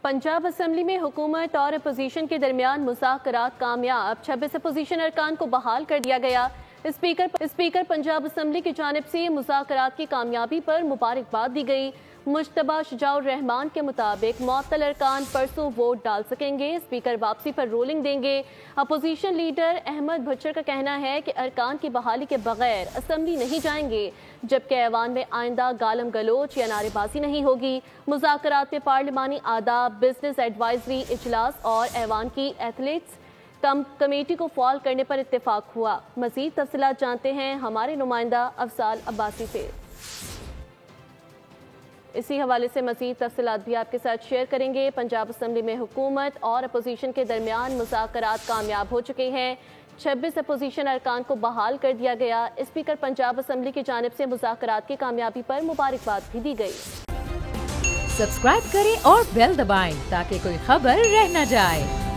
Punjab assembly में हुकूमत और अपोजिशन के दरमियान मुज़ाकरात कामयाब। 26 अपोजिशन अरकान को बहाल कर दिया गया। स्पीकर पंजाब असम्बली की जानिब से मुज़ाकरात की कामयाबी पर मुबारकबाद दी गई। मुश्तबा शुजाउर रहमान के मुताबिक मुअत्तल अरकान परसों वोट डाल सकेंगे। स्पीकर वापसी पर रोलिंग देंगे। अपोजिशन लीडर अहमद भच्चर का कहना है कि अरकान की बहाली के बगैर असम्बली नहीं जाएंगे, जबकि ऐवान में आइंदा गालम गलोच या नारेबाजी नहीं होगी। मुज़ाकरात में पार्लिमानी आदाब, बिजनेस एडवाइजरी इजलास और ऐवान की एथलेट्स कमेटी को फॉल करने पर इत्तेफाक हुआ। मज़ीद तफसीलात जानते हैं हमारे नुमाइंदा अफजाल अब्बासी से। इसी हवाले से मज़ीद तफसीलात भी आपके साथ शेयर करेंगे। पंजाब असम्बली में हुकूमत और अपोजिशन के दरमियान मुज़ाकरात कामयाब हो चुके हैं। 26 अपोजिशन अरकान को बहाल कर दिया गया। स्पीकर पंजाब असम्बली की जानिब से मुज़ाकरात की कामयाबी पर मुबारकबाद भी दी गई। सब्सक्राइब करें और बेल दबाएं ताकि कोई खबर रह न जाए।